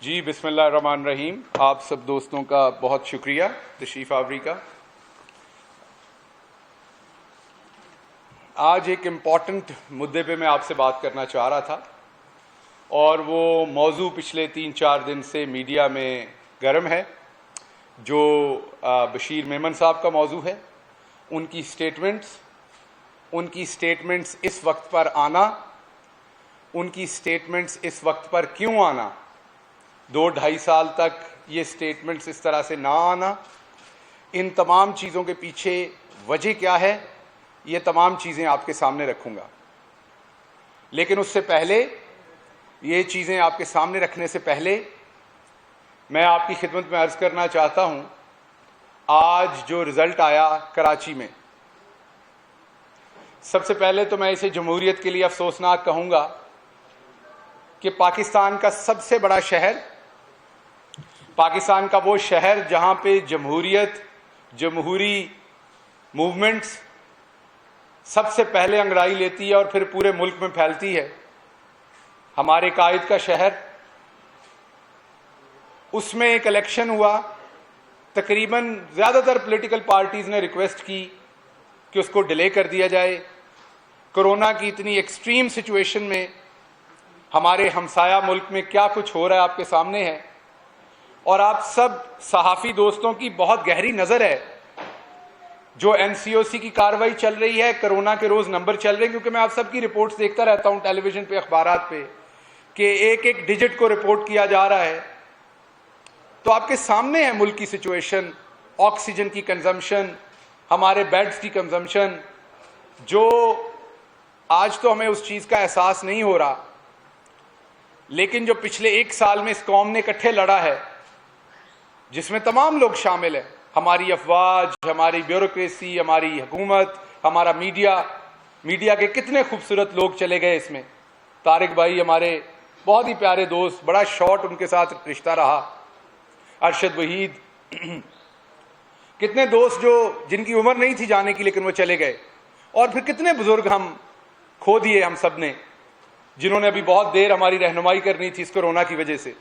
जी बिस्मिल्लाहिर्रहमानिर्रहीम। आप सब दोस्तों का बहुत शुक्रिया तशरीफ़ आवरी का। आज एक इम्पॉर्टेंट मुद्दे पे मैं आपसे बात करना चाह रहा था और वो मौजू पिछले 3-4 दिन से मीडिया में गर्म है, जो बशीर मेमन साहब का मौजू है। उनकी स्टेटमेंट्स इस वक्त पर आना, उनकी स्टेटमेंट्स इस वक्त पर क्यों आना, 2-2.5 साल तक ये स्टेटमेंट्स इस तरह से ना आना, इन तमाम चीज़ों के पीछे वजह क्या है, ये तमाम चीज़ें आपके सामने रखूँगा। लेकिन उससे पहले, ये चीज़ें आपके सामने रखने से पहले मैं आपकी खिदमत में अर्ज़ करना चाहता हूँ, आज जो रिज़ल्ट आया कराची में, सबसे पहले तो मैं इसे जमहूरियत के लिए अफसोसनाक कहूँगा कि पाकिस्तान का सबसे बड़ा शहर, पाकिस्तान का वो शहर जहाँ पे जमहूरियत, जमहूरी मूवमेंट्स सबसे पहले अंगड़ाई लेती है और फिर पूरे मुल्क में फैलती है, हमारे कायद का शहर, उसमें एक इलेक्शन हुआ। तकरीबन ज़्यादातर पॉलिटिकल पार्टीज़ ने रिक्वेस्ट की कि उसको डिले कर दिया जाए। कोरोना की इतनी एक्सट्रीम सिचुएशन में हमारे हमसाया मुल्क में क्या कुछ हो रहा है आपके सामने है, और आप सब सहाफ़ी दोस्तों की बहुत गहरी नज़र है। जो एनसीओसी की कार्रवाई चल रही है, कोरोना के रोज़ नंबर चल रहे हैं, क्योंकि मैं आप सबकी रिपोर्ट्स देखता रहता हूँ टेलीविज़न पे, अखबारात पे, कि एक एक डिजिट को रिपोर्ट किया जा रहा है। तो आपके सामने है मुल्क की सिचुएशन, ऑक्सीजन की कंजम्पशन, हमारे बेड्स की कंजम्पशन, जो आज तो हमें उस चीज़ का एहसास नहीं हो रहा, लेकिन जो पिछले 1 साल में इस कौम ने इकट्ठे लड़ा है, जिसमें तमाम लोग शामिल हैं, हमारी अफवाज, हमारी ब्यूरोक्रेसी, हमारी हुकूमत, हमारा मीडिया के कितने खूबसूरत लोग चले गए इसमें। तारिक भाई हमारे बहुत ही प्यारे दोस्त, बड़ा शॉर्ट उनके साथ रिश्ता रहा, अरशद वहीद, कितने दोस्त जो जिनकी उम्र नहीं थी जाने की लेकिन वो चले गए, और फिर कितने बुजुर्ग हम खो दिए हम सब ने, जिन्होंने अभी बहुत देर हमारी रहनुमाई करनी थी इस कोरोना की वजह से।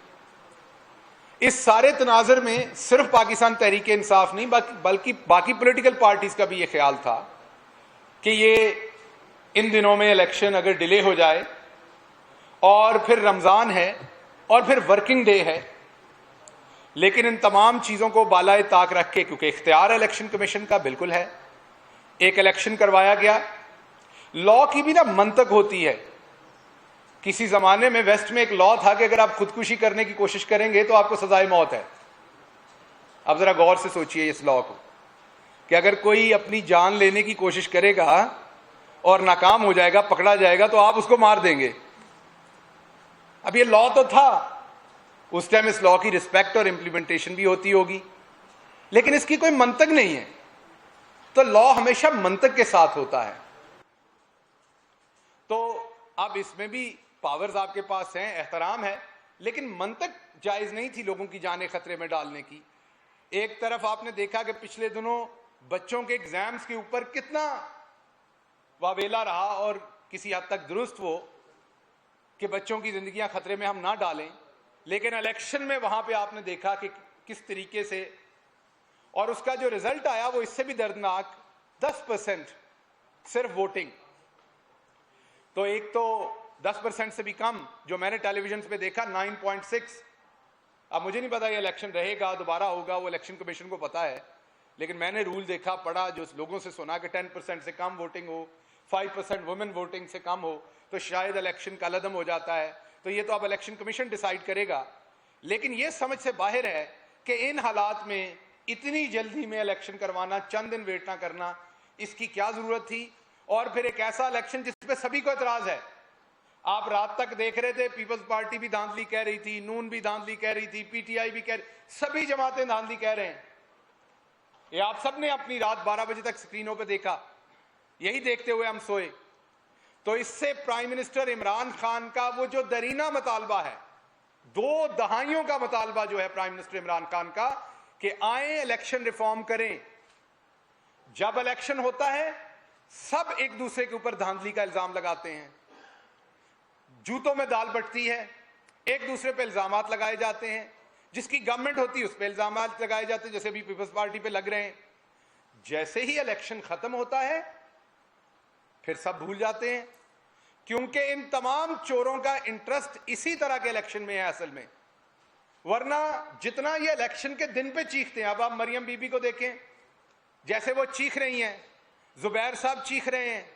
इस सारे तनाजर में सिर्फ पाकिस्तान तहरीक इंसाफ नहीं बल्कि बाकी पॉलिटिकल पार्टीज का भी ये ख्याल था कि ये इन दिनों में इलेक्शन अगर डिले हो जाए, और फिर रमज़ान है और फिर वर्किंग डे है, लेकिन इन तमाम चीज़ों को बालाए ताक रख के, क्योंकि इख्तियार इलेक्शन कमीशन का बिल्कुल है, एक इलेक्शन करवाया गया। लॉ की भी ना मंतक होती है। किसी ज़माने में वेस्ट में एक लॉ था कि अगर आप खुदकुशी करने की कोशिश करेंगे तो आपको सजाए मौत है। अब ज़रा गौर से सोचिए इस लॉ को, कि अगर कोई अपनी जान लेने की कोशिश करेगा और नाकाम हो जाएगा, पकड़ा जाएगा, तो आप उसको मार देंगे। अब ये लॉ तो था, उस टाइम इस लॉ की रिस्पेक्ट और इम्प्लीमेंटेशन भी होती होगी, लेकिन इसकी कोई मंतक नहीं है। तो लॉ हमेशा मंतक के साथ होता है। तो अब इसमें भी पावर्स आपके पास हैं, एहतराम है, लेकिन मंतक जायज नहीं थी लोगों की जानें खतरे में डालने की। एक तरफ आपने देखा कि पिछले दिनों बच्चों के एग्जाम्स के ऊपर कितना वावेला रहा, और किसी हद तक दुरुस्त वो कि बच्चों की जिंदगियां खतरे में हम ना डालें, लेकिन इलेक्शन में वहां पे आपने देखा कि किस तरीके से, और उसका जो रिजल्ट आया वो इससे भी दर्दनाक, 10% सिर्फ वोटिंग। तो एक तो 10% से भी कम, जो मैंने टेलीविजन पे देखा 9.6। अब मुझे नहीं पता ये इलेक्शन रहेगा, दोबारा होगा, वो इलेक्शन कमीशन को पता है, लेकिन मैंने रूल देखा, पढ़ा, जो लोगों से सुना कि 10% से कम वोटिंग हो, 5% वुमेन वोटिंग से कम हो तो शायद इलेक्शन का लदम हो जाता है। तो ये तो अब इलेक्शन कमीशन डिसाइड करेगा, लेकिन ये समझ से बाहर है कि इन हालात में इतनी जल्दी में इलेक्शन करवाना, चंद दिन वेट ना करना, इसकी क्या जरूरत थी। और फिर एक ऐसा इलेक्शन जिसपे सभी को एतराज है। आप रात तक देख रहे थे, पीपल्स पार्टी भी धांधली कह रही थी, नून भी धांधली कह रही थी, पीटीआई भी कह रही, सभी जमातें धांधली कह रहे हैं। ये आप सब ने अपनी रात 12 बजे तक स्क्रीनों पे देखा, यही देखते हुए हम सोए। तो इससे प्राइम मिनिस्टर इमरान खान का वो जो दरीना मुतालबा है, 2 दहाइयों का मुतालबा जो है प्राइम मिनिस्टर इमरान खान का, कि आए इलेक्शन रिफॉर्म करें। जब इलेक्शन होता है सब एक दूसरे के ऊपर धांधली का इल्जाम लगाते हैं, जूतों में दाल बटती है, एक दूसरे पे इल्जामात लगाए जाते हैं, जिसकी गवर्नमेंट होती है उस पे इल्जामात लगाए जाते हैं, जैसे अभी पीपल्स पार्टी पे लग रहे हैं। जैसे ही इलेक्शन खत्म होता है फिर सब भूल जाते हैं, क्योंकि इन तमाम चोरों का इंटरेस्ट इसी तरह के इलेक्शन में है असल में। वरना जितना ये इलेक्शन के दिन पे चीखते हैं, अब आप मरियम बीबी को देखें, जैसे वो चीख रही हैं, जुबैर साहब चीख रहे हैं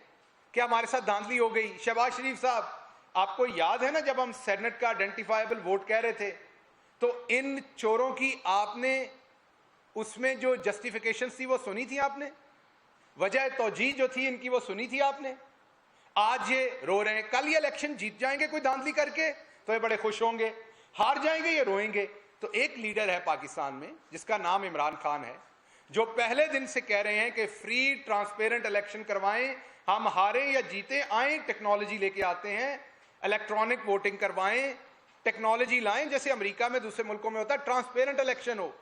कि हमारे साथ धांधली हो गई, शहबाज शरीफ साहब, आपको याद है ना जब हम सेनेट का आइडेंटिफाइबल वोट कह रहे थे, तो इन चोरों की आपने उसमें जो जस्टिफिकेशन थी वो सुनी थी आपने, वजह तौजीह जो थी इनकी वो सुनी थी आपने। आज ये रो रहे हैं, कल ये इलेक्शन जीत जाएंगे कोई धांधली करके तो ये बड़े खुश होंगे, हार जाएंगे ये रोएंगे। तो एक लीडर है पाकिस्तान में जिसका नाम इमरान खान है, जो पहले दिन से कह रहे हैं कि फ्री ट्रांसपेरेंट इलेक्शन करवाएं, हम हारे या जीते आए टेक्नोलॉजी लेके आते हैं, इलेक्ट्रॉनिक वोटिंग करवाएं, टेक्नोलॉजी लाएं, जैसे अमेरिका में दूसरे मुल्कों में होता है, ट्रांसपेरेंट इलेक्शन हो।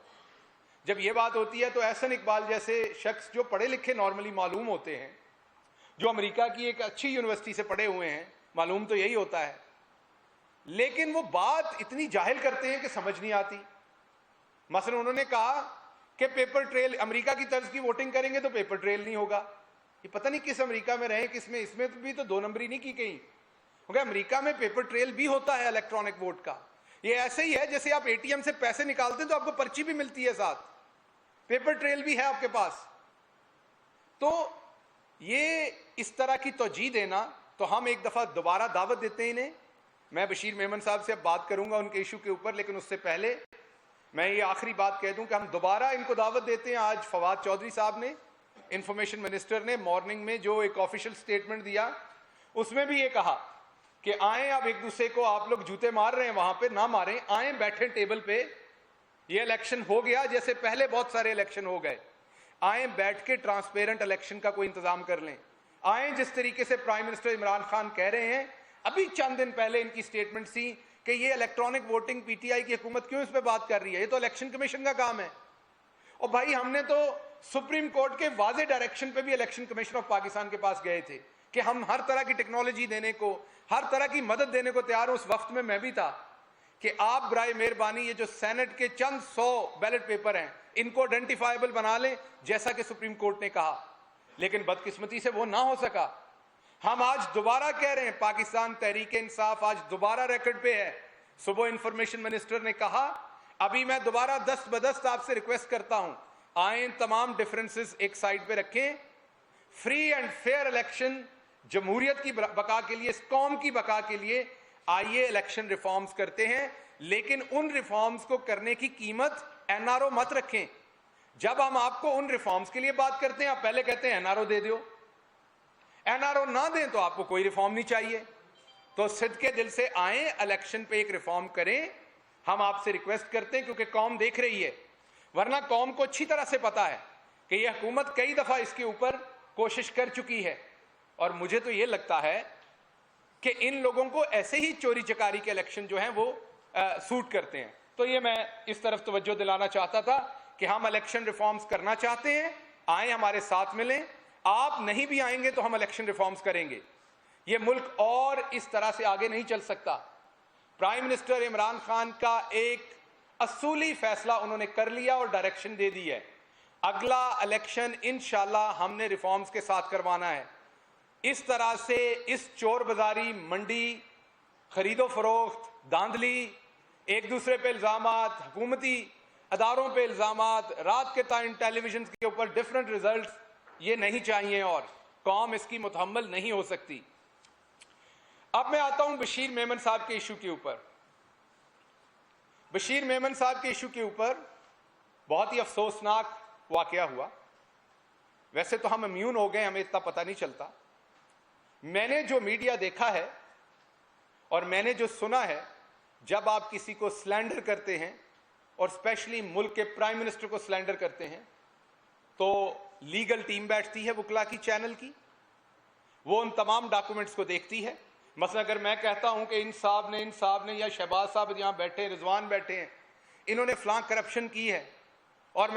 जब यह बात होती है तो एहसन इकबाल जैसे शख्स जो पढ़े लिखे नॉर्मली मालूम होते हैं, जो अमेरिका की एक अच्छी यूनिवर्सिटी से पढ़े हुए हैं, मालूम तो यही होता है, लेकिन वो बात इतनी जाहिल करते हैं कि समझ नहीं आती। मसलन उन्होंने कहा कि पेपर ट्रेल, अमेरिका की तर्ज की वोटिंग करेंगे तो पेपर ट्रेल नहीं होगा। ये पता नहीं किस अमेरिका में रहे, किसमें, इसमें भी तो दो नंबरी नहीं की गई, क्योंकि अमेरिका में पेपर ट्रेल भी होता है इलेक्ट्रॉनिक वोट का। ये ऐसे ही है जैसे आप एटीएम से पैसे निकालते हैं तो आपको पर्ची भी मिलती है, साथ पेपर ट्रेल भी है आपके पास। तो ये इस तरह की तौजीह देना, तो हम एक दफा दोबारा दावत देते हैं इन्हें। मैं बशीर मेमन साहब से अब बात करूंगा उनके इशू के ऊपर, लेकिन उससे पहले मैं ये आखिरी बात कह दूं कि हम दोबारा इनको दावत देते हैं। आज फवाद चौधरी साहब ने, इंफॉर्मेशन मिनिस्टर ने, मॉर्निंग में जो एक ऑफिशियल स्टेटमेंट दिया उसमें भी ये कहा कि आए, अब एक दूसरे को आप लोग जूते मार रहे हैं वहां पे ना मारें, आए बैठे टेबल पे, ये इलेक्शन हो गया जैसे पहले बहुत सारे इलेक्शन हो गए, आए बैठ के ट्रांसपेरेंट इलेक्शन का कोई इंतजाम कर लें। आए जिस तरीके से प्राइम मिनिस्टर इमरान खान कह रहे हैं, अभी चंद दिन पहले इनकी स्टेटमेंट थी कि ये इलेक्ट्रॉनिक वोटिंग पीटीआई की हुकूमत क्यों इस पे बात कर रही है, ये तो इलेक्शन कमीशन का काम है। और भाई हमने तो सुप्रीम कोर्ट के वाजे डायरेक्शन पे भी इलेक्शन कमीशन ऑफ पाकिस्तान के पास गए थे कि हम हर तरह की टेक्नोलॉजी देने को, हर तरह की मदद देने को तैयार हूं। उस वक्त में मैं भी था कि आप बराए मेहरबानी ये जो सेनेट के चंद 100 बैलेट पेपर हैं इनको आइडेंटिफाइबल बना लें, जैसा कि सुप्रीम कोर्ट ने कहा, लेकिन बदकिस्मती से वो ना हो सका। हम आज दोबारा कह रहे हैं, पाकिस्तान तहरीक इंसाफ आज दोबारा रिकॉर्ड पे है। सुबह इंफॉर्मेशन मिनिस्टर ने कहा, अभी मैं दोबारा दस्त बदस्त आपसे रिक्वेस्ट करता हूं, आए तमाम डिफरेंसेस एक साइड पे रखें, फ्री एंड फेयर इलेक्शन, जमहूरियत की बका के लिए, इस कौम की बका के लिए आइए इलेक्शन रिफॉर्म्स करते हैं, लेकिन उन रिफॉर्म्स को करने की कीमत एनआरओ मत रखें। जब हम आपको उन रिफॉर्म्स के लिए बात करते हैं, आप पहले कहते हैं एनआरओ दे दो, एनआरओ ना दें तो आपको कोई रिफॉर्म नहीं चाहिए। तो सिद्के दिल से आए, इलेक्शन पे एक रिफॉर्म करें, हम आपसे रिक्वेस्ट करते हैं, क्योंकि कौम देख रही है। वरना कौम को अच्छी तरह से पता है कि यह हुकूमत कई दफा इसके ऊपर कोशिश कर चुकी है, और मुझे तो यह लगता है कि इन लोगों को ऐसे ही चोरी चकारी के इलेक्शन जो हैं वो सूट करते हैं। तो ये मैं इस तरफ तवज्जो दिलाना चाहता था कि हम इलेक्शन रिफॉर्म्स करना चाहते हैं, आए हमारे साथ मिलें। आप नहीं भी आएंगे तो हम इलेक्शन रिफॉर्म्स करेंगे। ये मुल्क और इस तरह से आगे नहीं चल सकता। प्राइम मिनिस्टर इमरान खान का एक असूली फैसला उन्होंने कर लिया और डायरेक्शन दे दी है, अगला इलेक्शन इंशाल्लाह हमने रिफॉर्म्स के साथ करवाना है। इस तरह से इस चोर बाजारी, मंडी, खरीदो फरोख्त, धांधली, एक दूसरे पे इल्जामात, हुकूमती अदारों पे इल्जामात, रात के टाइम टेलीविजन के ऊपर डिफरेंट रिजल्ट्स, ये नहीं चाहिए और कौम इसकी मुतहम्मल नहीं हो सकती। अब मैं आता हूं बशीर मेमन साहब के इशू के ऊपर। बशीर मेमन साहब के इशू के ऊपर बहुत ही अफसोसनाक वाकया हुआ। वैसे तो हम इम्यून हो गए, हमें इतना पता नहीं चलता। मैंने जो मीडिया देखा है और मैंने जो सुना है, जब आप किसी को स्लैंडर करते हैं और स्पेशली मुल्क के प्राइम मिनिस्टर को स्लैंडर करते हैं, तो लीगल टीम बैठती है वकला की, चैनल की, वो उन तमाम डॉक्यूमेंट्स को देखती है। मसलन अगर मैं कहता हूं कि इन साहब ने या शहबाज साहब यहां बैठे, रिजवान बैठे हैं, इन्होंने फलां करप्शन की है, और मैं